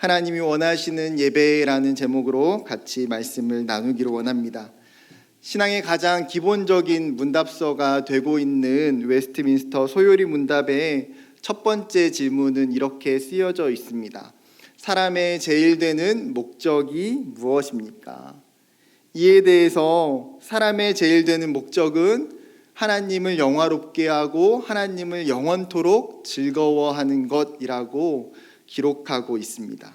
하나님이 원하시는 예배라는 제목으로 같이 말씀을 나누기를 원합니다. 신앙의 가장 기본적인 문답서가 되고 있는 웨스트민스터 소요리 문답의 첫 번째 질문은 이렇게 쓰여져 있습니다. 사람의 제일 되는 목적이 무엇입니까? 이에 대해서 사람의 제일 되는 목적은 하나님을 영화롭게 하고 하나님을 영원토록 즐거워하는 것이라고 기록하고 있습니다.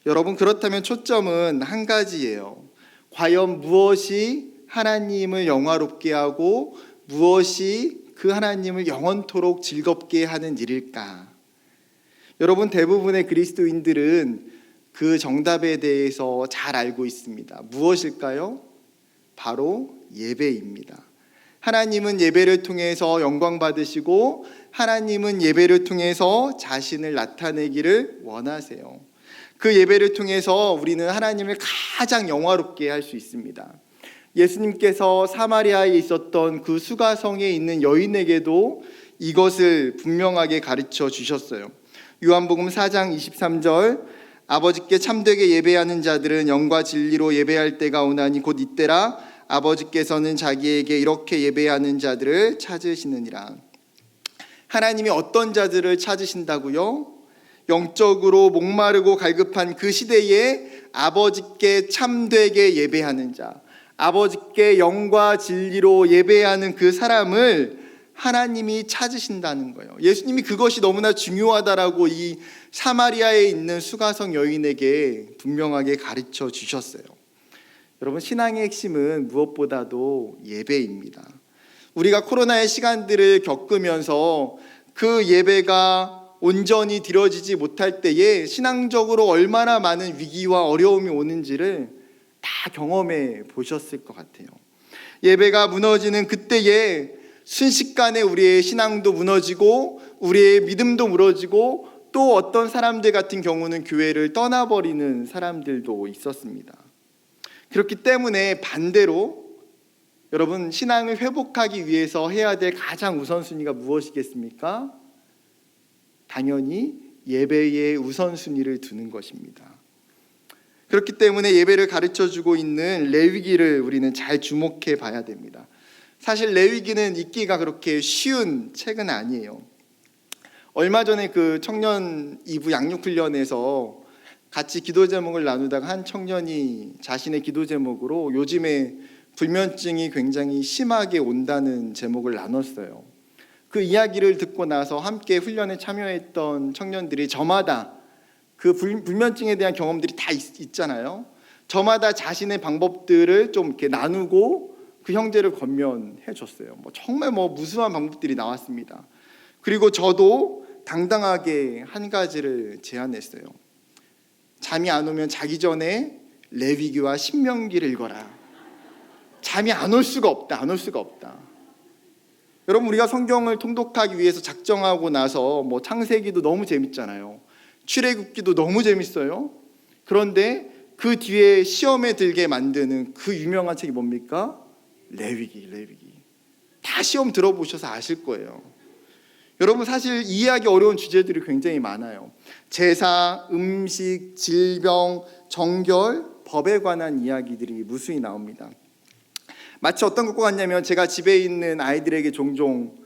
여러분, 그렇다면 초점은 한 가지예요. 과연 무엇이 하나님을 영화롭게 하고 무엇이 그 하나님을 영원토록 즐겁게 하는 일일까? 여러분, 대부분의 그리스도인들은 그 정답에 대해서 잘 알고 있습니다. 무엇일까요? 바로 예배입니다. 하나님은 예배를 통해서 영광 받으시고 하나님은 예배를 통해서 자신을 나타내기를 원하세요. 그 예배를 통해서 우리는 하나님을 가장 영화롭게 할 수 있습니다. 예수님께서 사마리아에 있었던 그 수가성에 있는 여인에게도 이것을 분명하게 가르쳐 주셨어요. 요한복음 4장 23절, 아버지께 참되게 예배하는 자들은 영과 진리로 예배할 때가 오나니 곧 이때라. 아버지께서는 자기에게 이렇게 예배하는 자들을 찾으시느니라. 하나님이 어떤 자들을 찾으신다고요? 영적으로 목마르고 갈급한 그 시대에 아버지께 참되게 예배하는 자, 아버지께 영과 진리로 예배하는 그 사람을 하나님이 찾으신다는 거예요. 예수님이 그것이 너무나 중요하다라고 이 사마리아에 있는 수가성 여인에게 분명하게 가르쳐 주셨어요. 여러분, 신앙의 핵심은 무엇보다도 예배입니다. 우리가 코로나의 시간들을 겪으면서 그 예배가 온전히 드려지지 못할 때에 신앙적으로 얼마나 많은 위기와 어려움이 오는지를 다 경험해 보셨을 것 같아요. 예배가 무너지는 그때에 순식간에 우리의 신앙도 무너지고 우리의 믿음도 무너지고 또 어떤 사람들 같은 경우는 교회를 떠나버리는 사람들도 있었습니다. 그렇기 때문에 반대로 여러분, 신앙을 회복하기 위해서 해야 될 가장 우선순위가 무엇이겠습니까? 당연히 예배의 우선순위를 두는 것입니다. 그렇기 때문에 예배를 가르쳐주고 있는 레위기를 우리는 잘 주목해 봐야 됩니다. 사실 레위기는 읽기가 그렇게 쉬운 책은 아니에요. 얼마 전에 그 청년 2부 양육훈련에서 같이 기도 제목을 나누다가 한 청년이 자신의 기도 제목으로 요즘에 불면증이 굉장히 심하게 온다는 제목을 나눴어요. 그 이야기를 듣고 나서 함께 훈련에 참여했던 청년들이 저마다 그 불면증에 대한 경험들이 다 있잖아요. 저마다 자신의 방법들을 좀 이렇게 나누고 그 형제를 권면해 줬어요. 정말 무수한 방법들이 나왔습니다. 그리고 저도 당당하게 한 가지를 제안했어요. 잠이 안 오면 자기 전에 레위기와 신명기를 읽어라. 잠이 안 올 수가 없다. 안 올 수가 없다. 여러분, 우리가 성경을 통독하기 위해서 작정하고 나서 창세기도 너무 재밌잖아요. 출애굽기도 너무 재밌어요. 그런데 그 뒤에 시험에 들게 만드는 그 유명한 책이 뭡니까? 레위기. 다 시험 들어보셔서 아실 거예요. 여러분, 사실 이해하기 어려운 주제들이 굉장히 많아요. 제사, 음식, 질병, 정결, 법에 관한 이야기들이 무수히 나옵니다. 마치 어떤 것과 같냐면 제가 집에 있는 아이들에게 종종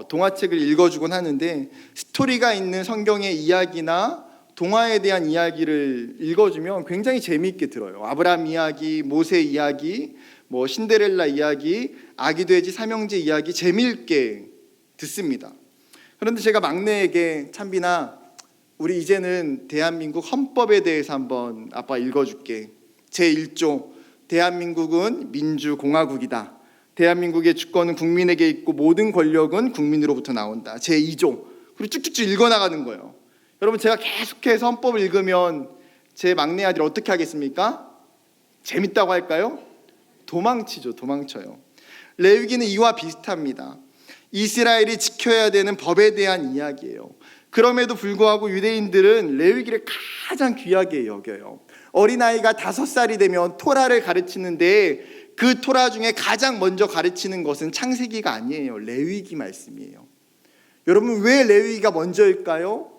동화책을 읽어주곤 하는데 스토리가 있는 성경의 이야기나 동화에 대한 이야기를 읽어주면 굉장히 재미있게 들어요. 아브라함 이야기, 모세 이야기, 신데렐라 이야기, 아기 돼지 삼형제 이야기 재미있게 듣습니다. 그런데 제가 막내에게 찬빈아, 우리 이제는 대한민국 헌법에 대해서 한번 아빠 읽어줄게. 제1조 대한민국은 민주공화국이다. 대한민국의 주권은 국민에게 있고 모든 권력은 국민으로부터 나온다. 제2조. 그리고 쭉쭉쭉 읽어나가는 거예요. 여러분, 제가 계속해서 헌법을 읽으면 제 막내 아들이 어떻게 하겠습니까? 재밌다고 할까요? 도망쳐요. 레위기는 이와 비슷합니다. 이스라엘이 지켜야 되는 법에 대한 이야기예요. 그럼에도 불구하고 유대인들은 레위기를 가장 귀하게 여겨요. 어린아이가 5살이 되면 토라를 가르치는데 그 토라 중에 가장 먼저 가르치는 것은 창세기가 아니에요. 레위기 말씀이에요. 여러분, 왜 레위기가 먼저일까요?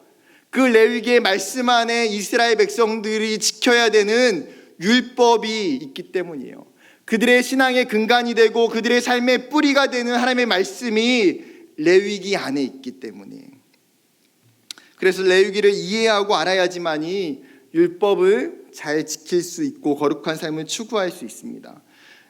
그 레위기의 말씀 안에 이스라엘 백성들이 지켜야 되는 율법이 있기 때문이에요. 그들의 신앙의 근간이 되고 그들의 삶의 뿌리가 되는 하나님의 말씀이 레위기 안에 있기 때문에, 그래서 레위기를 이해하고 알아야지만이 율법을 잘 지킬 수 있고 거룩한 삶을 추구할 수 있습니다.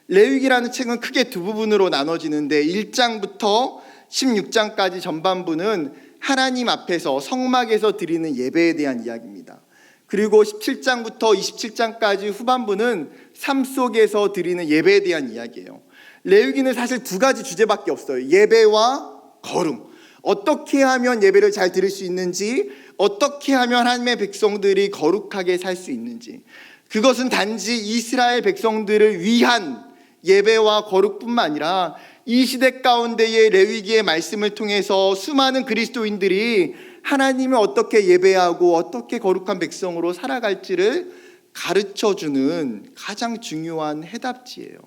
레위기라는 책은 크게 두 부분으로 나눠지는데 1장부터 16장까지 전반부는 하나님 앞에서 성막에서 드리는 예배에 대한 이야기입니다. 그리고 17장부터 27장까지 후반부는 삶 속에서 드리는 예배에 대한 이야기예요. 레위기는 사실 두 가지 주제밖에 없어요. 예배와 거룩. 어떻게 하면 예배를 잘 드릴 수 있는지, 어떻게 하면 하나님의 백성들이 거룩하게 살 수 있는지. 그것은 단지 이스라엘 백성들을 위한 예배와 거룩뿐만 아니라 이 시대 가운데의 레위기의 말씀을 통해서 수많은 그리스도인들이 하나님을 어떻게 예배하고 어떻게 거룩한 백성으로 살아갈지를 가르쳐주는 가장 중요한 해답지예요.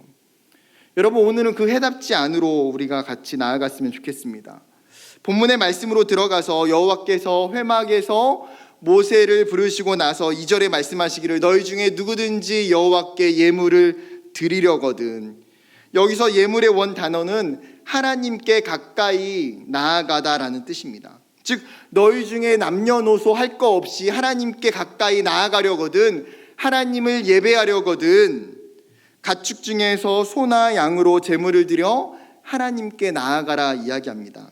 여러분, 오늘은 그 해답지 안으로 우리가 같이 나아갔으면 좋겠습니다. 본문의 말씀으로 들어가서 여호와께서 회막에서 모세를 부르시고 나서 2절에 말씀하시기를 너희 중에 누구든지 여호와께 예물을 드리려거든. 여기서 예물의 원 단어는 하나님께 가까이 나아가다라는 뜻입니다. 즉 너희 중에 남녀노소 할 거 없이 하나님께 가까이 나아가려거든, 하나님을 예배하려거든 가축 중에서 소나 양으로 제물을 드려 하나님께 나아가라 이야기합니다.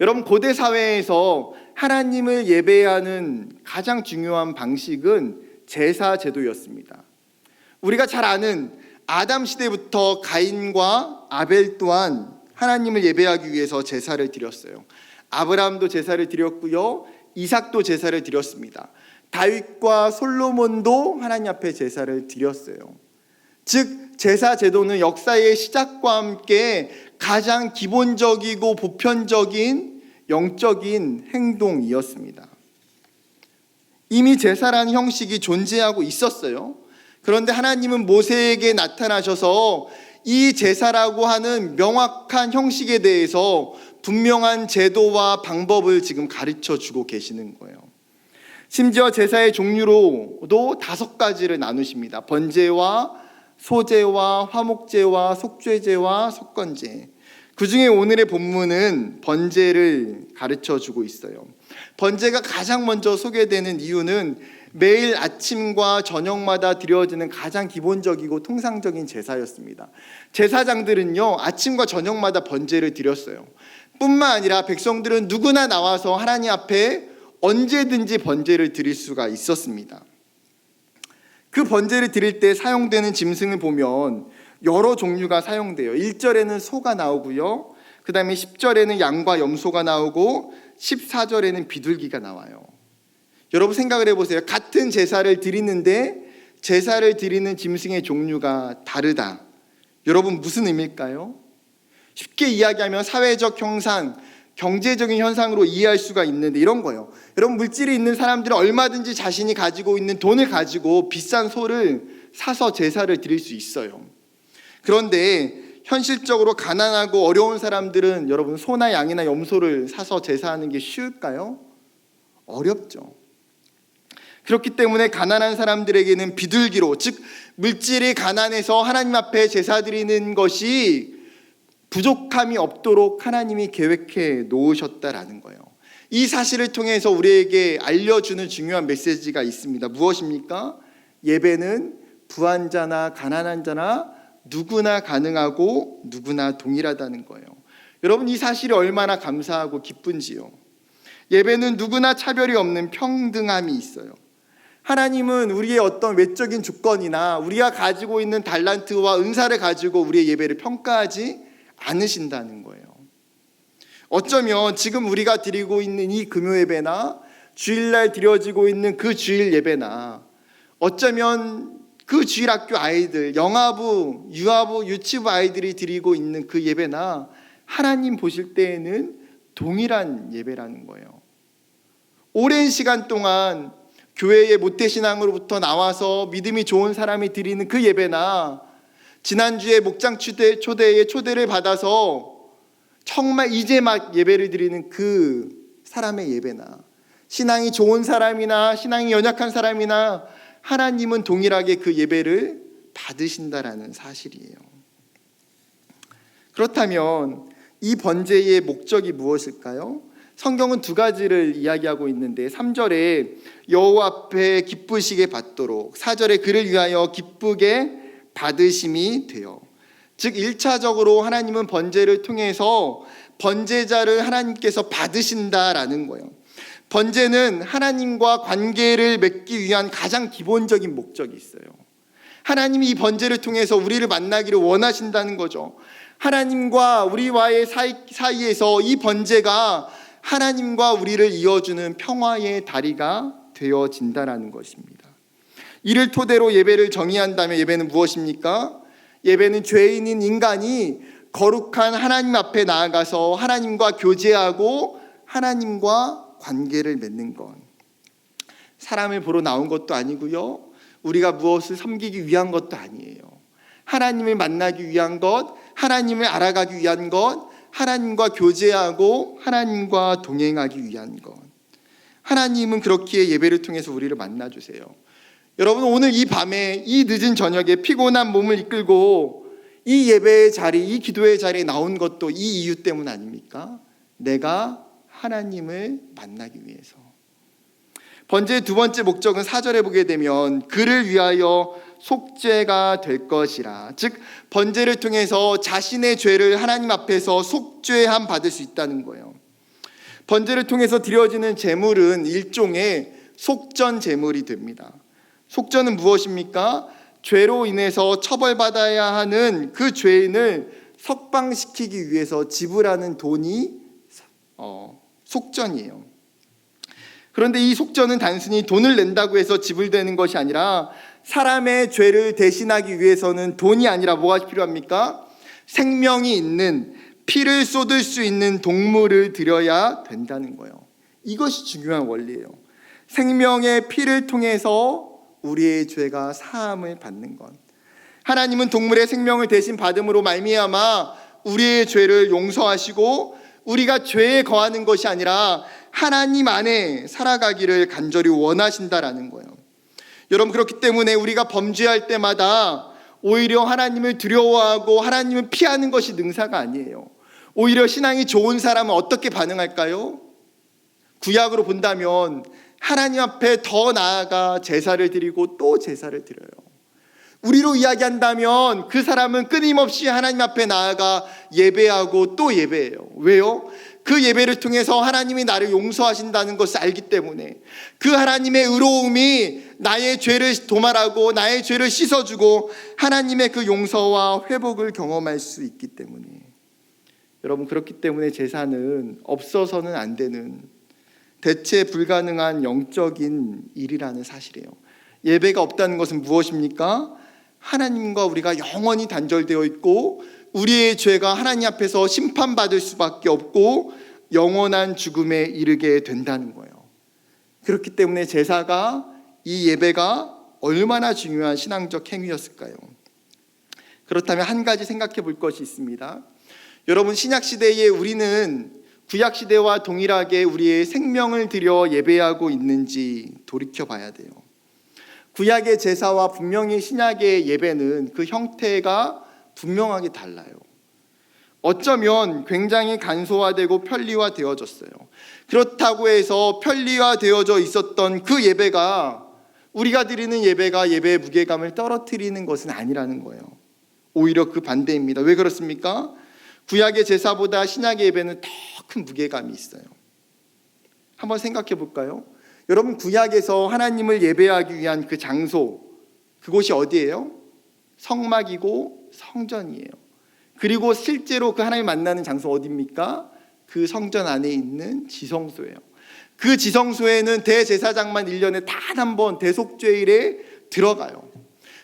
여러분, 고대 사회에서 하나님을 예배하는 가장 중요한 방식은 제사 제도였습니다. 우리가 잘 아는 아담 시대부터 가인과 아벨 또한 하나님을 예배하기 위해서 제사를 드렸어요. 아브라함도 제사를 드렸고요, 이삭도 제사를 드렸습니다. 다윗과 솔로몬도 하나님 앞에 제사를 드렸어요. 즉 제사 제도는 역사의 시작과 함께 가장 기본적이고 보편적인 영적인 행동이었습니다. 이미 제사라는 형식이 존재하고 있었어요. 그런데 하나님은 모세에게 나타나셔서 이 제사라고 하는 명확한 형식에 대해서 분명한 제도와 방법을 지금 가르쳐 주고 계시는 거예요. 심지어 제사의 종류로도 5가지를 나누십니다. 번제와 소제와 화목제와 속죄제와 속건제. 그 중에 오늘의 본문은 번제를 가르쳐 주고 있어요. 번제가 가장 먼저 소개되는 이유는 매일 아침과 저녁마다 드려지는 가장 기본적이고 통상적인 제사였습니다. 제사장들은요, 아침과 저녁마다 번제를 드렸어요. 뿐만 아니라 백성들은 누구나 나와서 하나님 앞에 언제든지 번제를 드릴 수가 있었습니다. 그 번제를 드릴 때 사용되는 짐승을 보면 여러 종류가 사용돼요. 1절에는 소가 나오고요, 그 다음에 10절에는 양과 염소가 나오고 14절에는 비둘기가 나와요. 여러분 생각을 해보세요. 같은 제사를 드리는데 제사를 드리는 짐승의 종류가 다르다. 여러분 무슨 의미일까요? 쉽게 이야기하면 사회적 형상, 경제적인 현상으로 이해할 수가 있는데 이런 거예요. 여러분, 물질이 있는 사람들은 얼마든지 자신이 가지고 있는 돈을 가지고 비싼 소를 사서 제사를 드릴 수 있어요. 그런데 현실적으로 가난하고 어려운 사람들은 여러분 소나 양이나 염소를 사서 제사하는 게 쉬울까요? 어렵죠. 그렇기 때문에 가난한 사람들에게는 비둘기로, 즉 물질이 가난해서 하나님 앞에 제사 드리는 것이 부족함이 없도록 하나님이 계획해 놓으셨다라는 거예요. 이 사실을 통해서 우리에게 알려주는 중요한 메시지가 있습니다. 무엇입니까? 예배는 부한 자나 가난한 자나 누구나 가능하고 누구나 동일하다는 거예요. 여러분, 이 사실이 얼마나 감사하고 기쁜지요. 예배는 누구나 차별이 없는 평등함이 있어요. 하나님은 우리의 어떤 외적인 조건이나 우리가 가지고 있는 달란트와 은사를 가지고 우리의 예배를 평가하지 않으신다는 거예요. 어쩌면 지금 우리가 드리고 있는 이 금요 예배나 주일날 드려지고 있는 그 주일 예배나 어쩌면 그 주일학교 아이들, 영아부, 유아부, 유치부 아이들이 드리고 있는 그 예배나 하나님 보실 때에는 동일한 예배라는 거예요. 오랜 시간 동안 교회의 모태신앙으로부터 나와서 믿음이 좋은 사람이 드리는 그 예배나 지난주에 목장 초대의 초대를 받아서 정말 이제 막 예배를 드리는 그 사람의 예배나 신앙이 좋은 사람이나 신앙이 연약한 사람이나 하나님은 동일하게 그 예배를 받으신다라는 사실이에요. 그렇다면 이 번제의 목적이 무엇일까요? 성경은 두 가지를 이야기하고 있는데 3절에 여호와 앞에 기쁘시게 받도록, 4절에 그를 위하여 기쁘게 받으심이 되어. 즉 1차적으로 하나님은 번제를 통해서 번제자를 하나님께서 받으신다라는 거예요. 번제는 하나님과 관계를 맺기 위한 가장 기본적인 목적이 있어요. 하나님이 이 번제를 통해서 우리를 만나기를 원하신다는 거죠. 하나님과 우리와의 사이에서 이 번제가 하나님과 우리를 이어주는 평화의 다리가 되어진다라는 것입니다. 이를 토대로 예배를 정의한다면 예배는 무엇입니까? 예배는 죄인인 인간이 거룩한 하나님 앞에 나아가서 하나님과 교제하고 하나님과 관계를 맺는 것. 사람을 보러 나온 것도 아니고요, 우리가 무엇을 섬기기 위한 것도 아니에요. 하나님을 만나기 위한 것, 하나님을 알아가기 위한 것, 하나님과 교제하고 하나님과 동행하기 위한 것. 하나님은 그렇기에 예배를 통해서 우리를 만나주세요. 여러분, 오늘 이 밤에, 이 늦은 저녁에 피곤한 몸을 이끌고 이 예배의 자리, 이 기도의 자리에 나온 것도 이 이유 때문 아닙니까? 내가 하나님을 만나기 위해서. 번제의 두 번째 목적은 4절에 보게 되면 그를 위하여 속죄가 될 것이라. 즉 번제를 통해서 자신의 죄를 하나님 앞에서 속죄함 받을 수 있다는 거예요. 번제를 통해서 드려지는 제물은 일종의 속전 제물이 됩니다. 속전은 무엇입니까? 죄로 인해서 처벌받아야 하는 그 죄인을 석방시키기 위해서 지불하는 돈이 속전이에요. 그런데 이 속전은 단순히 돈을 낸다고 해서 지불되는 것이 아니라 사람의 죄를 대신하기 위해서는 돈이 아니라 뭐가 필요합니까? 생명이 있는, 피를 쏟을 수 있는 동물을 드려야 된다는 거예요. 이것이 중요한 원리예요. 생명의 피를 통해서 우리의 죄가 사함을 받는 것. 하나님은 동물의 생명을 대신 받음으로 말미암아 우리의 죄를 용서하시고 우리가 죄에 거하는 것이 아니라 하나님 안에 살아가기를 간절히 원하신다라는 거예요. 여러분, 그렇기 때문에 우리가 범죄할 때마다 오히려 하나님을 두려워하고 하나님을 피하는 것이 능사가 아니에요. 오히려 신앙이 좋은 사람은 어떻게 반응할까요? 구약으로 본다면 하나님 앞에 더 나아가 제사를 드리고 또 제사를 드려요. 우리로 이야기한다면 그 사람은 끊임없이 하나님 앞에 나아가 예배하고 또 예배해요. 왜요? 그 예배를 통해서 하나님이 나를 용서하신다는 것을 알기 때문에, 그 하나님의 의로움이 나의 죄를 도말하고 나의 죄를 씻어주고 하나님의 그 용서와 회복을 경험할 수 있기 때문에. 여러분, 그렇기 때문에 제사는 없어서는 안 되는, 대체 불가능한 영적인 일이라는 사실이에요. 예배가 없다는 것은 무엇입니까? 하나님과 우리가 영원히 단절되어 있고 우리의 죄가 하나님 앞에서 심판받을 수밖에 없고 영원한 죽음에 이르게 된다는 거예요. 그렇기 때문에 제사가, 이 예배가 얼마나 중요한 신앙적 행위였을까요? 그렇다면 한 가지 생각해 볼 것이 있습니다. 여러분, 신약시대에 우리는 구약시대와 동일하게 우리의 생명을 들여 예배하고 있는지 돌이켜 봐야 돼요. 구약의 제사와 분명히 신약의 예배는 그 형태가 분명하게 달라요. 어쩌면 굉장히 간소화되고 편리화되어졌어요. 그렇다고 해서 편리화되어져 있었던 그 예배가, 우리가 드리는 예배가 예배의 무게감을 떨어뜨리는 것은 아니라는 거예요. 오히려 그 반대입니다. 왜 그렇습니까? 구약의 제사보다 신약의 예배는 더 큰 무게감이 있어요. 한번 생각해 볼까요? 여러분, 구약에서 하나님을 예배하기 위한 그 장소, 그곳이 어디예요? 성막이고 성전이에요. 그리고 실제로 그 하나님 만나는 장소 어디입니까? 그 성전 안에 있는 지성소예요. 그 지성소에는 대제사장만 1년에 단 한 번 대속죄일에 들어가요.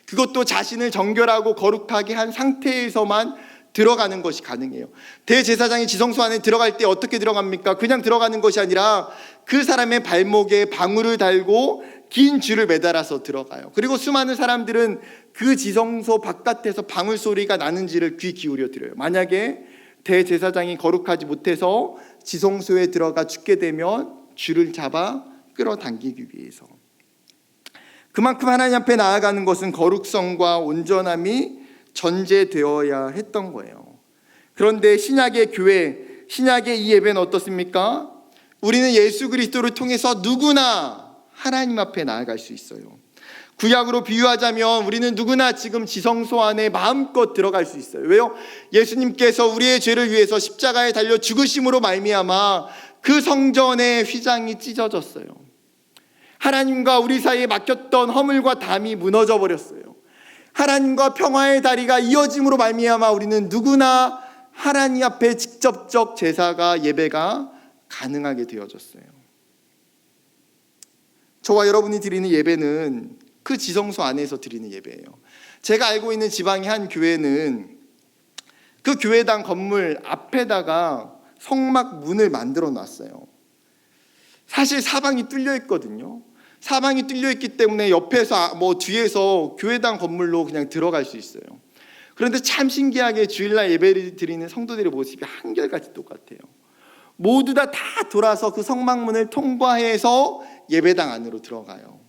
그것도 자신을 정결하고 거룩하게 한 상태에서만 들어가는 것이 가능해요. 대제사장이 지성소 안에 들어갈 때 어떻게 들어갑니까? 그냥 들어가는 것이 아니라 그 사람의 발목에 방울을 달고 긴 줄을 매달아서 들어가요. 그리고 수많은 사람들은 그 지성소 바깥에서 방울 소리가 나는지를 귀 기울여 들어요. 만약에 대제사장이 거룩하지 못해서 지성소에 들어가 죽게 되면 줄을 잡아 끌어당기기 위해서. 그만큼 하나님 앞에 나아가는 것은 거룩성과 온전함이 전제되어야 했던 거예요. 그런데 신약의 교회, 신약의 이 예배는 어떻습니까? 우리는 예수 그리스도를 통해서 누구나 하나님 앞에 나아갈 수 있어요. 구약으로 비유하자면 우리는 누구나 지금 지성소 안에 마음껏 들어갈 수 있어요. 왜요? 예수님께서 우리의 죄를 위해서 십자가에 달려 죽으심으로 말미암아 그 성전의 휘장이 찢어졌어요. 하나님과 우리 사이에 막혔던 허물과 담이 무너져 버렸어요. 하나님과 평화의 다리가 이어짐으로 말미암아 우리는 누구나 하나님 앞에 직접적 제사가 예배가 가능하게 되어졌어요. 저와 여러분이 드리는 예배는 그 지성소 안에서 드리는 예배예요. 제가 알고 있는 지방의 한 교회는 그 교회당 건물 앞에다가 성막 문을 만들어 놨어요. 사실 사방이 뚫려 있거든요. 사방이 뚫려 있기 때문에 옆에서 뒤에서 교회당 건물로 그냥 들어갈 수 있어요. 그런데 참 신기하게 주일날 예배를 드리는 성도들의 모습이 한결같이 똑같아요. 모두 다 돌아서 그 성막문을 통과해서 예배당 안으로 들어가요.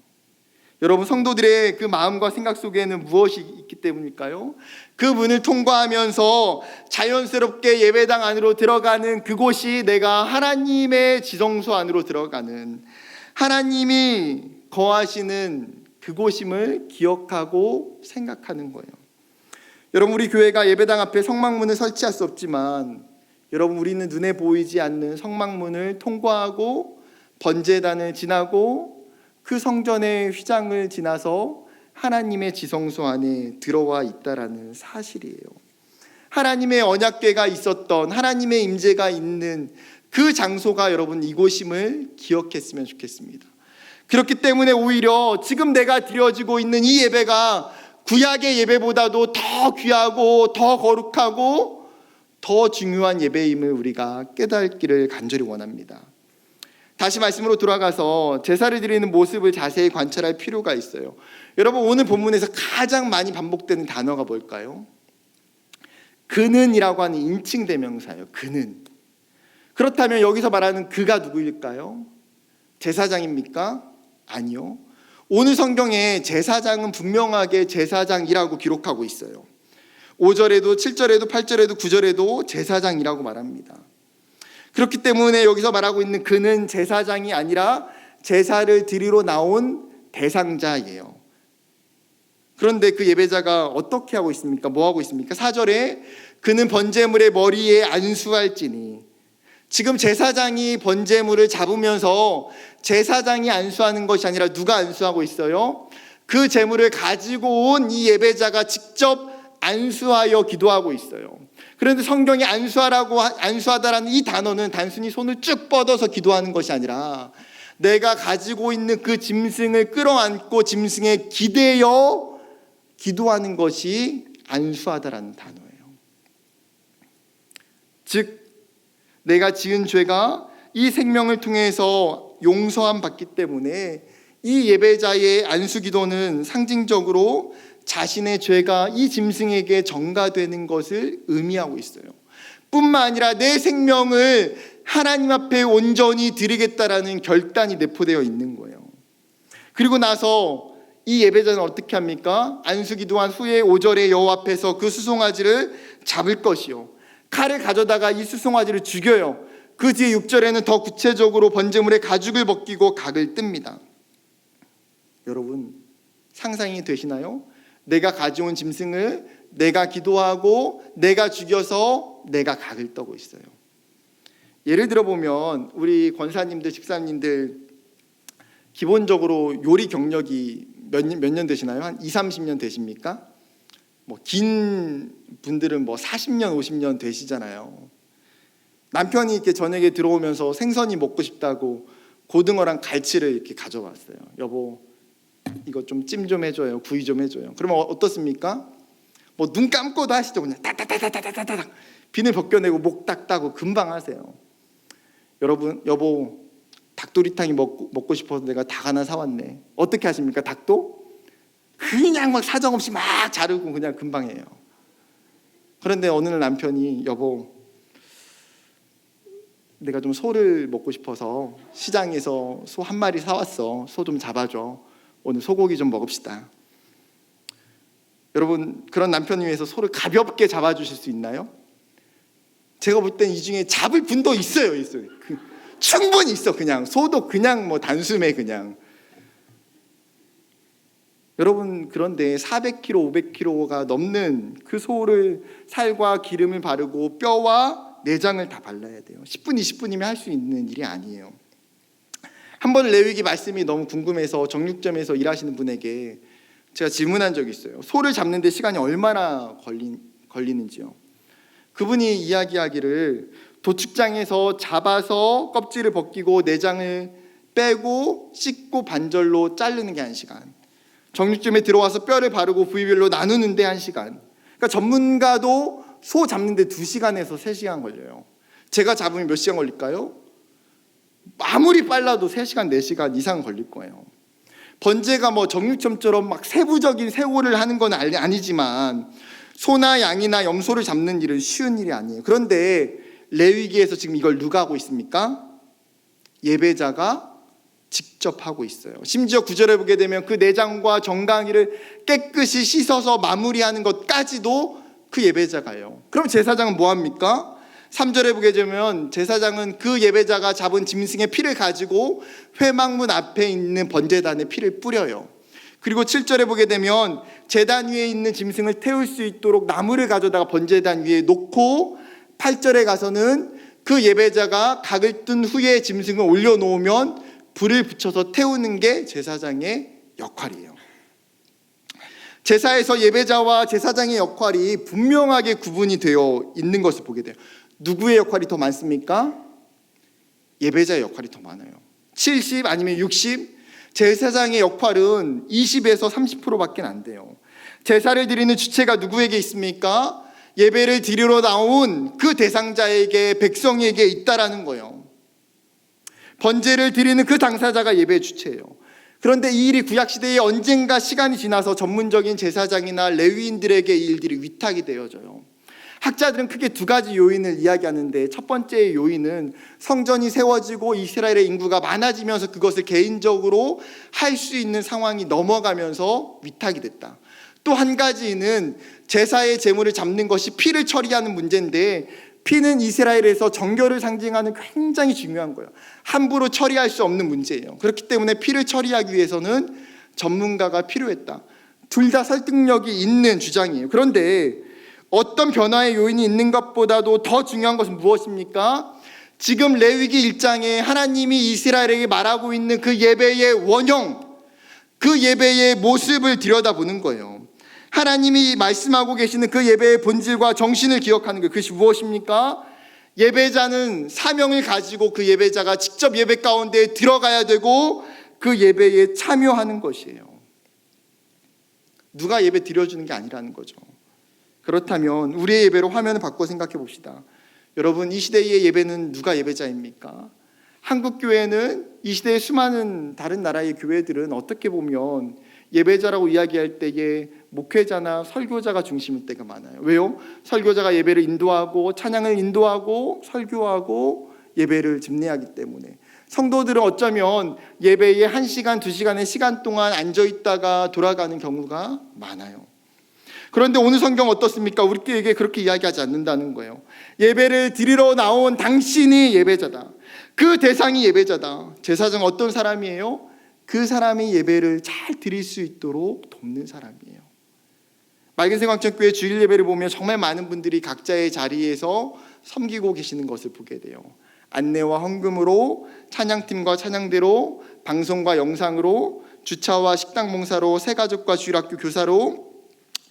여러분, 성도들의 그 마음과 생각 속에는 무엇이 있기 때문일까요? 그 문을 통과하면서 자연스럽게 예배당 안으로 들어가는 그곳이 내가 하나님의 지성소 안으로 들어가는, 하나님이 거하시는 그곳임을 기억하고 생각하는 거예요. 여러분, 우리 교회가 예배당 앞에 성막문을 설치할 수 없지만, 여러분, 우리는 눈에 보이지 않는 성막문을 통과하고 번제단을 지나고 그 성전의 휘장을 지나서 하나님의 지성소 안에 들어와 있다라는 사실이에요. 하나님의 언약궤가 있었던, 하나님의 임재가 있는 그 장소가 여러분 이곳임을 기억했으면 좋겠습니다. 그렇기 때문에 오히려 지금 내가 드려지고 있는 이 예배가 구약의 예배보다도 더 귀하고 더 거룩하고 더 중요한 예배임을 우리가 깨닫기를 간절히 원합니다. 다시 말씀으로 돌아가서 제사를 드리는 모습을 자세히 관찰할 필요가 있어요. 여러분, 오늘 본문에서 가장 많이 반복되는 단어가 뭘까요? 그는이라고 하는 인칭 대명사예요. 그는. 그렇다면 여기서 말하는 그가 누구일까요? 제사장입니까? 아니요. 오늘 성경에 제사장은 분명하게 제사장이라고 기록하고 있어요. 5절에도 7절에도 8절에도 9절에도 제사장이라고 말합니다. 그렇기 때문에 여기서 말하고 있는 그는 제사장이 아니라 제사를 드리러 나온 대상자예요. 그런데 그 예배자가 어떻게 하고 있습니까? 뭐 하고 있습니까? 4절에 그는 번제물의 머리에 안수할지니, 지금 제사장이 번제물을 잡으면서 제사장이 안수하는 것이 아니라 누가 안수하고 있어요? 그 제물을 가지고 온 이 예배자가 직접 안수하여 기도하고 있어요. 그런데 성경에 안수하다라는 이 단어는 단순히 손을 쭉 뻗어서 기도하는 것이 아니라 내가 가지고 있는 그 짐승을 끌어안고 짐승에 기대어 기도하는 것이 안수하다라는 단어예요. 즉, 내가 지은 죄가 이 생명을 통해서 용서함 받기 때문에 이 예배자의 안수 기도는 상징적으로 자신의 죄가 이 짐승에게 전가되는 것을 의미하고 있어요. 뿐만 아니라 내 생명을 하나님 앞에 온전히 드리겠다라는 결단이 내포되어 있는 거예요. 그리고 나서 이 예배자는 어떻게 합니까? 안수 기도한 후에 5절에 여호와 앞에서 그 수송아지를 잡을 것이요, 칼을 가져다가 이 수송아지를 죽여요. 그 뒤에 6절에는 더 구체적으로 번제물의 가죽을 벗기고 각을 뜹니다. 여러분, 상상이 되시나요? 내가 가져온 짐승을 내가 기도하고 내가 죽여서 내가 각을 떠고 있어요. 예를 들어 보면 우리 권사님들, 집사님들 기본적으로 요리 경력이 몇 년 되시나요? 한 20-30년 되십니까? 긴 분들은 40년, 50년 되시잖아요. 남편이 이렇게 저녁에 들어오면서 생선이 먹고 싶다고 고등어랑 갈치를 이렇게 가져왔어요. 여보, 이거 좀 찜 좀 해줘요. 구이 좀 해줘요. 그러면 어떻습니까? 눈 감고도 하시죠. 그냥 따따따따따따따 비늘 벗겨내고 목 딱 따고 금방 하세요. 여러분, 여보, 닭도리탕이 먹고 싶어서 내가 닭 하나 사왔네. 어떻게 하십니까? 닭도 그냥 사정없이 막 자르고 그냥 금방 해요. 그런데 어느 날 남편이 여보, 내가 좀 소를 먹고 싶어서 시장에서 소 한 마리 사왔어. 소 좀 잡아줘. 오늘 소고기 좀 먹읍시다. 여러분, 그런 남편을 위해서 소를 가볍게 잡아주실 수 있나요? 제가 볼 땐 이 중에 잡을 분도 있어요. 충분히 있어. 그냥 소도 그냥 뭐 단숨에 그냥. 여러분, 그런데 400kg, 500kg가 넘는 그 소를 살과 기름을 바르고 뼈와 내장을 다 발라야 돼요. 10분, 20분이면 할 수 있는 일이 아니에요. 한 번 레위기 말씀이 너무 궁금해서 정육점에서 일하시는 분에게 제가 질문한 적이 있어요. 소를 잡는데 시간이 얼마나 걸리는지요. 그분이 이야기하기를 도축장에서 잡아서 껍질을 벗기고 내장을 빼고 씻고 반절로 자르는 게 1시간, 정육점에 들어와서 뼈를 바르고 부위별로 나누는데 1시간. 그러니까 전문가도 소 잡는데 2시간에서 3시간 걸려요. 제가 잡으면 몇 시간 걸릴까요? 아무리 빨라도 3시간, 4시간 이상 걸릴 거예요. 번제가 뭐 정육점처럼 막 세부적인 세고를 하는 건 아니지만 소나 양이나 염소를 잡는 일은 쉬운 일이 아니에요. 그런데 레위기에서 지금 이걸 누가 하고 있습니까? 예배자가 직접 하고 있어요. 심지어 9절에 보게 되면 그 내장과 정강이를 깨끗이 씻어서 마무리하는 것까지도 그 예배자가 해요. 그럼 제사장은 뭐 합니까? 3절에 보게 되면 제사장은 그 예배자가 잡은 짐승의 피를 가지고 회막문 앞에 있는 번제단에 피를 뿌려요. 그리고 7절에 보게 되면 제단 위에 있는 짐승을 태울 수 있도록 나무를 가져다가 번제단 위에 놓고, 8절에 가서는 그 예배자가 각을 뜬 후에 짐승을 올려놓으면 불을 붙여서 태우는 게 제사장의 역할이에요. 제사에서 예배자와 제사장의 역할이 분명하게 구분이 되어 있는 것을 보게 돼요. 누구의 역할이 더 많습니까? 예배자의 역할이 더 많아요. 70 아니면 60? 제사장의 역할은 20에서 30%밖에 안 돼요. 제사를 드리는 주체가 누구에게 있습니까? 예배를 드리러 나온 그 대상자에게, 백성에게 있다라는 거예요. 번제를 드리는 그 당사자가 예배의 주체예요. 그런데 이 일이 구약시대에 언젠가 시간이 지나서 전문적인 제사장이나 레위인들에게 이 일들이 위탁이 되어져요. 학자들은 크게 2가지 요인을 이야기하는데, 첫 번째 요인은 성전이 세워지고 이스라엘의 인구가 많아지면서 그것을 개인적으로 할 수 있는 상황이 넘어가면서 위탁이 됐다. 또 한 가지는 제사의 제물을 잡는 것이 피를 처리하는 문제인데, 피는 이스라엘에서 정결을 상징하는 굉장히 중요한 거예요. 함부로 처리할 수 없는 문제예요. 그렇기 때문에 피를 처리하기 위해서는 전문가가 필요했다. 둘 다 설득력이 있는 주장이에요. 그런데 어떤 변화의 요인이 있는 것보다도 더 중요한 것은 무엇입니까? 지금 레위기 1장에 하나님이 이스라엘에게 말하고 있는 그 예배의 원형, 그 예배의 모습을 들여다보는 거예요. 하나님이 말씀하고 계시는 그 예배의 본질과 정신을 기억하는 거예요. 그것이 무엇입니까? 예배자는 사명을 가지고 그 예배자가 직접 예배 가운데 들어가야 되고 그 예배에 참여하는 것이에요. 누가 예배 드려주는 게 아니라는 거죠. 그렇다면 우리의 예배로 화면을 바꿔 생각해 봅시다. 여러분, 이 시대의 예배는 누가 예배자입니까? 한국 교회는 이 시대의 수많은 다른 나라의 교회들은 어떻게 보면 예배자라고 이야기할 때에 목회자나 설교자가 중심일 때가 많아요. 왜요? 설교자가 예배를 인도하고 찬양을 인도하고 설교하고 예배를 집례하기 때문에. 성도들은 어쩌면 예배에 1시간, 2시간의 시간 동안 앉아있다가 돌아가는 경우가 많아요. 그런데 오늘 성경 어떻습니까? 우리에게 그렇게 이야기하지 않는다는 거예요. 예배를 드리러 나온 당신이 예배자다. 그 대상이 예배자다. 제사장은 어떤 사람이에요? 그 사람이 예배를 잘 드릴 수 있도록 돕는 사람이에요. 맑은 생각천교회 주일 예배를 보면 정말 많은 분들이 각자의 자리에서 섬기고 계시는 것을 보게 돼요. 안내와 헌금으로, 찬양팀과 찬양대로, 방송과 영상으로, 주차와 식당 봉사로, 새가족과 주일학교 교사로,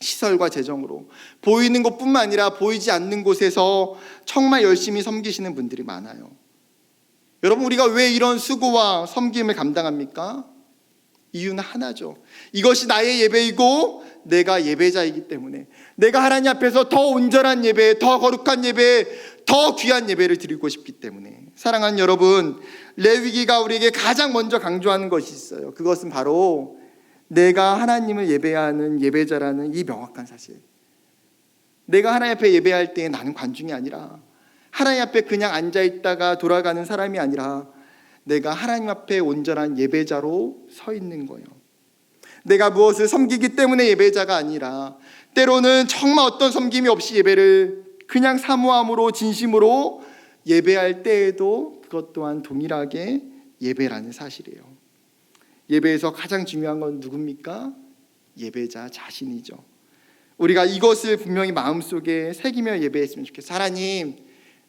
시설과 재정으로, 보이는 것뿐만 아니라 보이지 않는 곳에서 정말 열심히 섬기시는 분들이 많아요. 여러분, 우리가 왜 이런 수고와 섬김을 감당합니까? 이유는 하나죠. 이것이 나의 예배이고 내가 예배자이기 때문에, 내가 하나님 앞에서 더 온전한 예배, 더 거룩한 예배, 더 귀한 예배를 드리고 싶기 때문에. 사랑하는 여러분, 레위기가 우리에게 가장 먼저 강조하는 것이 있어요. 그것은 바로 내가 하나님을 예배하는 예배자라는 이 명확한 사실. 내가 하나님 앞에 예배할 때 나는 관중이 아니라 하나님 앞에 그냥 앉아있다가 돌아가는 사람이 아니라 내가 하나님 앞에 온전한 예배자로 서 있는 거예요. 내가 무엇을 섬기기 때문에 예배자가 아니라 때로는 정말 어떤 섬김이 없이 예배를 그냥 사모함으로 진심으로 예배할 때에도 그것 또한 동일하게 예배라는 사실이에요. 예배에서 가장 중요한 건 누굽니까? 예배자 자신이죠. 우리가 이것을 분명히 마음속에 새기며 예배했으면 좋겠어요. 하나님,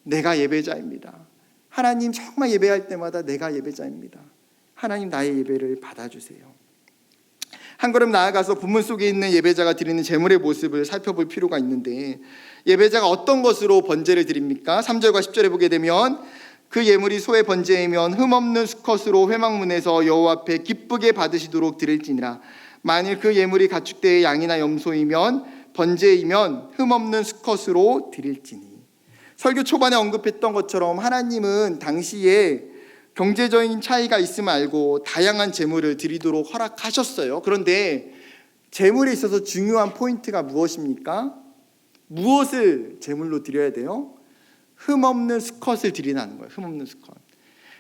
내가 예배자입니다. 하나님, 정말 예배할 때마다 내가 예배자입니다. 하나님, 나의 예배를 받아주세요. 한 걸음 나아가서 본문 속에 있는 예배자가 드리는 제물의 모습을 살펴볼 필요가 있는데, 예배자가 어떤 것으로 번제를 드립니까? 3절과 10절에 보게 되면 그 예물이 소의 번제이면 흠없는 수컷으로 회막문에서 여호와 앞에 기쁘게 받으시도록 드릴지니라. 만일 그 예물이 가축대의 양이나 염소이면 번제이면 흠없는 수컷으로 드릴지니. 설교 초반에 언급했던 것처럼 하나님은 당시에 경제적인 차이가 있음을 알고 다양한 제물을 드리도록 허락하셨어요. 그런데 제물에 있어서 중요한 포인트가 무엇입니까? 무엇을 제물로 드려야 돼요? 흠없는 수컷을 드리라는 거예요. 흠없는 수컷.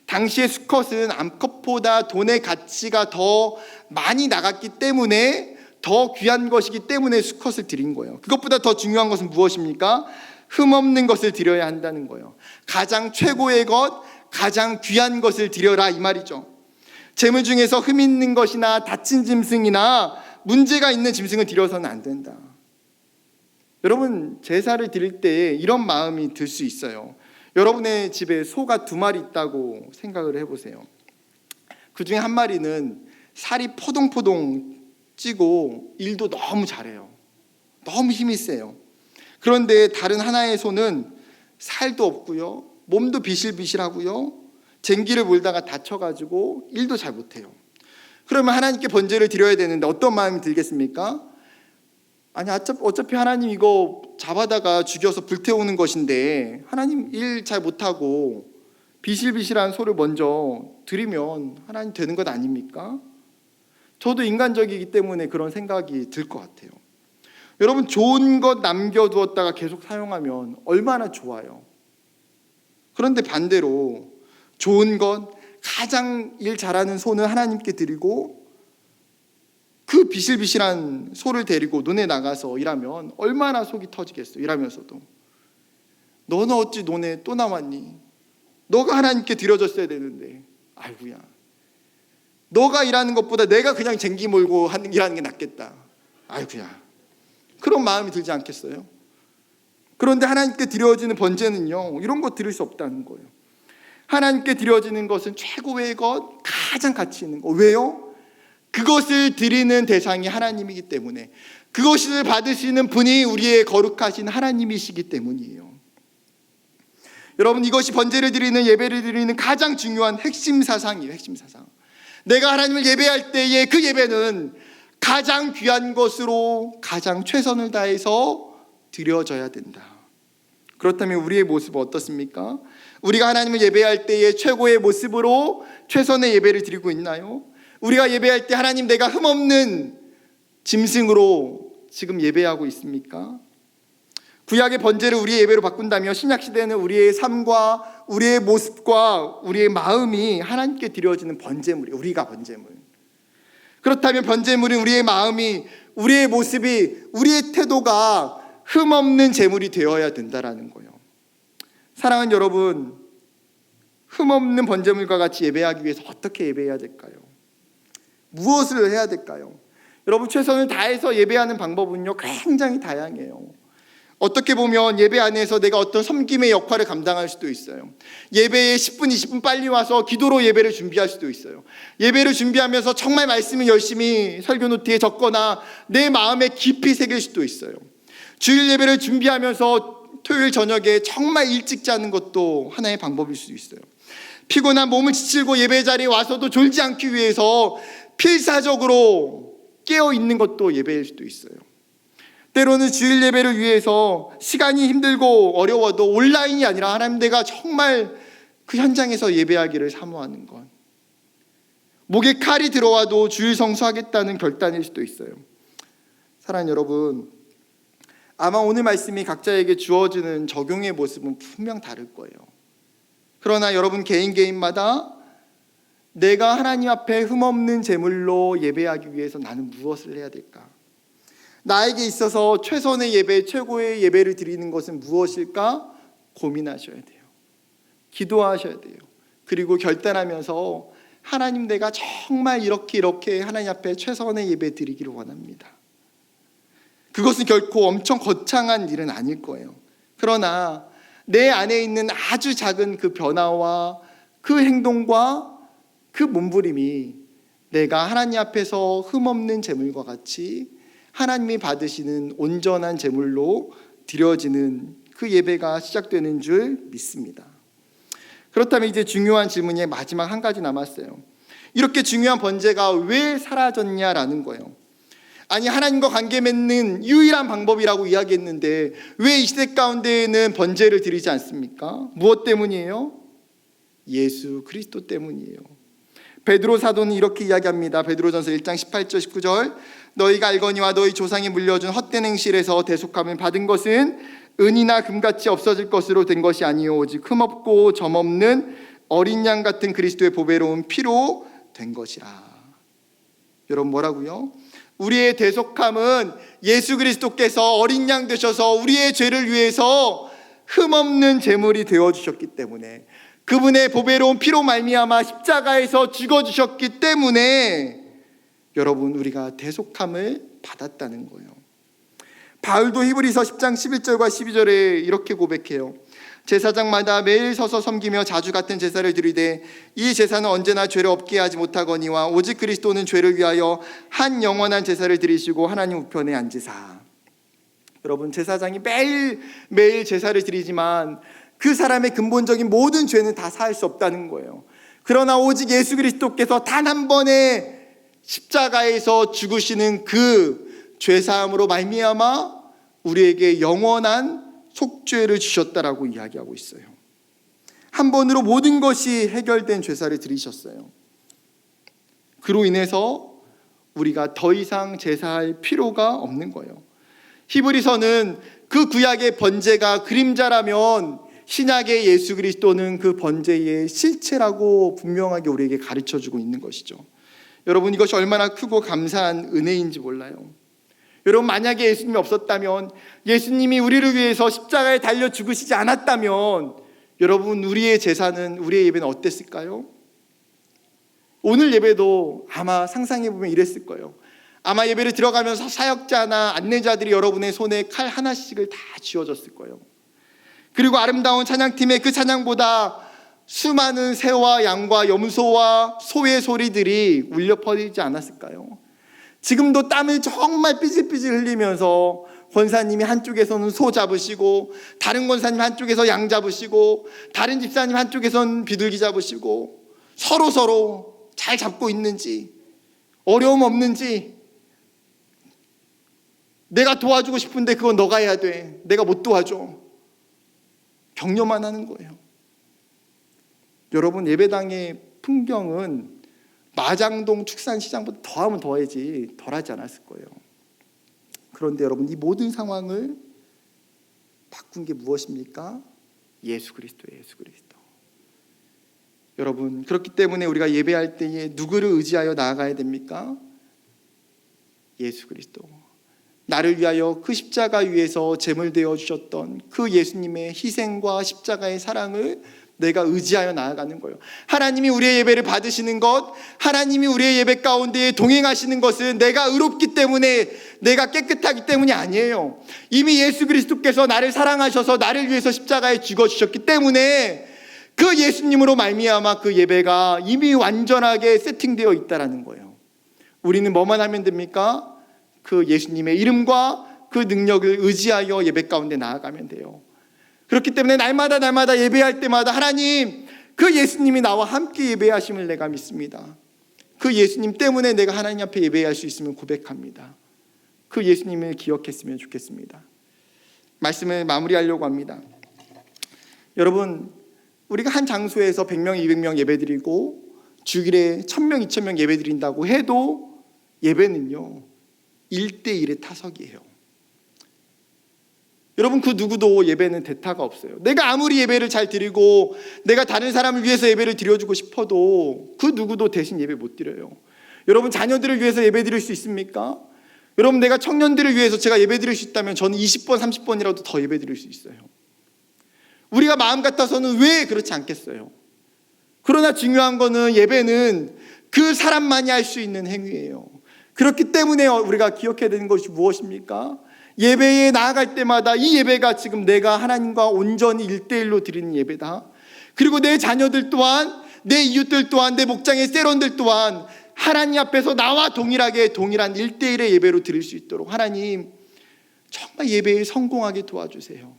당시의 수컷은 암컷보다 돈의 가치가 더 많이 나갔기 때문에, 더 귀한 것이기 때문에 수컷을 드린 거예요. 그것보다 더 중요한 것은 무엇입니까? 흠없는 것을 드려야 한다는 거예요. 가장 최고의 것, 가장 귀한 것을 드려라, 이 말이죠. 제물 중에서 흠 있는 것이나 다친 짐승이나 문제가 있는 짐승을 드려서는 안 된다. 여러분, 제사를 드릴 때 이런 마음이 들 수 있어요. 여러분의 집에 소가 2마리 있다고 생각을 해보세요. 그 중에 한 마리는 살이 포동포동 찌고 일도 너무 잘해요. 너무 힘이 세요. 그런데 다른 하나의 소는 살도 없고요, 몸도 비실비실하고요, 쟁기를 몰다가 다쳐가지고 일도 잘 못해요. 그러면 하나님께 번제를 드려야 되는데 어떤 마음이 들겠습니까? 아니, 어차피 하나님 이거 잡아다가 죽여서 불태우는 것인데 하나님 일 잘 못하고 비실비실한 소를 먼저 드리면 하나님 되는 것 아닙니까? 저도 인간적이기 때문에 그런 생각이 들 것 같아요. 여러분, 좋은 것 남겨두었다가 계속 사용하면 얼마나 좋아요. 그런데 반대로 좋은 것, 가장 일 잘하는 소는 하나님께 드리고 그 비실비실한 소를 데리고 논에 나가서 일하면 얼마나 속이 터지겠어요. 일하면서도 너는 어찌 논에 또 나왔니? 너가 하나님께 드려졌어야 되는데, 아이고야, 너가 일하는 것보다 내가 그냥 쟁기 몰고 일하는 게 낫겠다. 아이고야, 그런 마음이 들지 않겠어요? 그런데 하나님께 드려지는 번제는요, 이런 거 드릴 수 없다는 거예요. 하나님께 드려지는 것은 최고의 것, 가장 가치 있는 것. 왜요? 그것을 드리는 대상이 하나님이기 때문에, 그것을 받으시는 분이 우리의 거룩하신 하나님이시기 때문이에요. 여러분, 이것이 번제를 드리는, 예배를 드리는 가장 중요한 핵심 사상이에요. 핵심 사상. 내가 하나님을 예배할 때의 그 예배는 가장 귀한 것으로 가장 최선을 다해서 드려져야 된다. 그렇다면 우리의 모습은 어떻습니까? 우리가 하나님을 예배할 때의 최고의 모습으로 최선의 예배를 드리고 있나요? 우리가 예배할 때 하나님, 내가 흠없는 짐승으로 지금 예배하고 있습니까? 구약의 번제를 우리의 예배로 바꾼다면 신약시대는 우리의 삶과 우리의 모습과 우리의 마음이 하나님께 드려지는 번제물이에요. 우리가 번제물. 그렇다면 번제물은 우리의 마음이, 우리의 모습이, 우리의 태도가 흠없는 제물이 되어야 된다라는 거예요. 사랑하는 여러분, 흠없는 번제물과 같이 예배하기 위해서 어떻게 예배해야 될까요? 무엇을 해야 될까요? 여러분, 최선을 다해서 예배하는 방법은요, 굉장히 다양해요. 어떻게 보면 예배 안에서 내가 어떤 섬김의 역할을 감당할 수도 있어요. 예배에 10분, 20분 빨리 와서 기도로 예배를 준비할 수도 있어요. 예배를 준비하면서 정말 말씀을 열심히 설교 노트에 적거나 내 마음에 깊이 새길 수도 있어요. 주일 예배를 준비하면서 토요일 저녁에 정말 일찍 자는 것도 하나의 방법일 수도 있어요. 피곤한 몸을 지치고 예배 자리에 와서도 졸지 않기 위해서 필사적으로 깨어 있는 것도 예배일 수도 있어요. 때로는 주일 예배를 위해서 시간이 힘들고 어려워도 온라인이 아니라 하나님, 내가 정말 그 현장에서 예배하기를 사모하는 것. 목에 칼이 들어와도 주일 성수하겠다는 결단일 수도 있어요. 사랑하는 여러분, 아마 오늘 말씀이 각자에게 주어지는 적용의 모습은 분명 다를 거예요. 그러나 여러분 개인마다 내가 하나님 앞에 흠없는 제물로 예배하기 위해서 나는 무엇을 해야 될까? 나에게 있어서 최선의 예배, 최고의 예배를 드리는 것은 무엇일까? 고민하셔야 돼요. 기도하셔야 돼요. 그리고 결단하면서 하나님, 내가 정말 이렇게 하나님 앞에 최선의 예배 드리기를 원합니다. 그것은 결코 엄청 거창한 일은 아닐 거예요. 그러나 내 안에 있는 아주 작은 그 변화와 그 행동과 그 몸부림이 내가 하나님 앞에서 흠없는 제물과 같이 하나님이 받으시는 온전한 제물로 드려지는 그 예배가 시작되는 줄 믿습니다. 그렇다면 이제 중요한 질문이 마지막 한 가지 남았어요. 이렇게 중요한 번제가 왜 사라졌냐라는 거예요. 아니, 하나님과 관계 맺는 유일한 방법이라고 이야기했는데 왜 이 시대 가운데에는 번제를 드리지 않습니까? 무엇 때문이에요? 예수 그리스도 때문이에요. 베드로 사도는 이렇게 이야기합니다. 베드로전서 1장 18절 19절, 너희가 알거니와 너희 조상이 물려준 헛된 행실에서 대속함을 받은 것은 은이나 금같이 없어질 것으로 된 것이 아니요 오직 흠없고 점없는 어린 양 같은 그리스도의 보배로운 피로 된 것이라. 여러분, 뭐라고요? 우리의 대속함은 예수 그리스도께서 어린 양 되셔서 우리의 죄를 위해서 흠없는 제물이 되어주셨기 때문에, 그분의 보배로운 피로 말미암아 십자가에서 죽어주셨기 때문에 여러분, 우리가 대속함을 받았다는 거예요. 바울도 히브리서 10장 11절과 12절에 이렇게 고백해요. 제사장마다 매일 서서 섬기며 자주 같은 제사를 드리되 이 제사는 언제나 죄를 없게 하지 못하거니와 오직 그리스도는 죄를 위하여 한 영원한 제사를 드리시고 하나님 우편에 앉으사. 여러분, 제사장이 매일 제사를 드리지만 그 사람의 근본적인 모든 죄는 다 사할 수 없다는 거예요. 그러나 오직 예수 그리스도께서 단 한 번의 십자가에서 죽으시는 그 죄사함으로 말미암아 우리에게 영원한 속죄를 주셨다라고 이야기하고 있어요. 한 번으로 모든 것이 해결된 죄사를 드리셨어요. 그로 인해서 우리가 더 이상 제사할 필요가 없는 거예요. 히브리서는 그 구약의 번제가 그림자라면 신약의 예수 그리스도는 그 번제의 실체라고 분명하게 우리에게 가르쳐주고 있는 것이죠. 여러분, 이것이 얼마나 크고 감사한 은혜인지 몰라요. 여러분, 만약에 예수님이 없었다면, 예수님이 우리를 위해서 십자가에 달려 죽으시지 않았다면 여러분, 우리의 제사는, 우리의 예배는 어땠을까요? 오늘 예배도 아마 상상해보면 이랬을 거예요. 아마 예배를 들어가면서 사역자나 안내자들이 여러분의 손에 칼 하나씩을 다 쥐어줬을 거예요. 그리고 아름다운 찬양팀의 그 찬양보다 수많은 새와 양과 염소와 소의 소리들이 울려 퍼지지 않았을까요? 지금도 땀을 정말 삐질삐질 흘리면서 권사님이 한쪽에서는 소 잡으시고, 다른 권사님 한쪽에서 양 잡으시고, 다른 집사님 한쪽에서는 비둘기 잡으시고, 서로 잘 잡고 있는지, 어려움 없는지, 내가 도와주고 싶은데 그건 너가 해야 돼, 내가 못 도와줘, 격려만 하는 거예요. 여러분, 예배당의 풍경은 마장동 축산시장보다 더하면 더하지 덜하지 않았을 거예요. 그런데 여러분, 이 모든 상황을 바꾼 게 무엇입니까? 예수 그리스도예요. 예수 그리스도. 여러분, 그렇기 때문에 우리가 예배할 때에 누구를 의지하여 나아가야 됩니까? 예수 그리스도. 나를 위하여 그 십자가 위에서 제물 되어 주셨던 그 예수님의 희생과 십자가의 사랑을 내가 의지하여 나아가는 거예요. 하나님이 우리의 예배를 받으시는 것, 하나님이 우리의 예배 가운데 동행하시는 것은 내가 의롭기 때문에, 내가 깨끗하기 때문이 아니에요. 이미 예수 그리스도께서 나를 사랑하셔서 나를 위해서 십자가에 죽어주셨기 때문에 그 예수님으로 말미암아 그 예배가 이미 완전하게 세팅되어 있다는 거예요. 우리는 뭐만 하면 됩니까? 그 예수님의 이름과 그 능력을 의지하여 예배 가운데 나아가면 돼요. 그렇기 때문에 날마다 예배할 때마다 하나님, 그 예수님이 나와 함께 예배하심을 내가 믿습니다. 그 예수님 때문에 내가 하나님 앞에 예배할 수 있음을 고백합니다. 그 예수님을 기억했으면 좋겠습니다. 말씀을 마무리하려고 합니다. 여러분, 우리가 한 장소에서 100명, 200명 예배드리고 주일에 1000명, 2000명 예배드린다고 해도 예배는요 1대1의 타석이에요. 여러분, 그 누구도 예배는 대타가 없어요. 내가 아무리 예배를 잘 드리고 내가 다른 사람을 위해서 예배를 드려주고 싶어도 그 누구도 대신 예배 못 드려요. 여러분, 자녀들을 위해서 예배 드릴 수 있습니까? 여러분, 내가 청년들을 위해서 제가 예배 드릴 수 있다면 저는 20번 30번이라도 더 예배 드릴 수 있어요. 우리가 마음 같아서는 왜 그렇지 않겠어요? 그러나 중요한 거는 예배는 그 사람만이 할 수 있는 행위예요. 그렇기 때문에 우리가 기억해야 되는 것이 무엇입니까? 예배에 나아갈 때마다 이 예배가 지금 내가 하나님과 온전히 1대1로 드리는 예배다. 그리고 내 자녀들 또한, 내 이웃들 또한, 내 목장의 세론들 또한 하나님 앞에서 나와 동일하게 동일한 1대1의 예배로 드릴 수 있도록 하나님 정말 예배에 성공하게 도와주세요.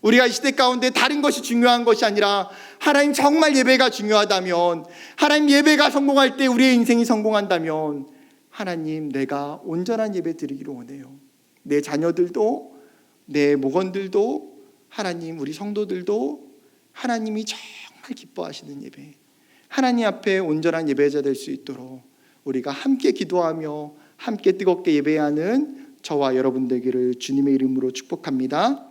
우리가 이 시대 가운데 다른 것이 중요한 것이 아니라 하나님 정말 예배가 중요하다면, 하나님 예배가 성공할 때 우리의 인생이 성공한다면 하나님, 내가 온전한 예배 드리기를 원해요. 내 자녀들도, 내 목원들도, 하나님 우리 성도들도 하나님이 정말 기뻐하시는 예배, 하나님 앞에 온전한 예배자 될 수 있도록 우리가 함께 기도하며 함께 뜨겁게 예배하는 저와 여러분 되기를 주님의 이름으로 축복합니다.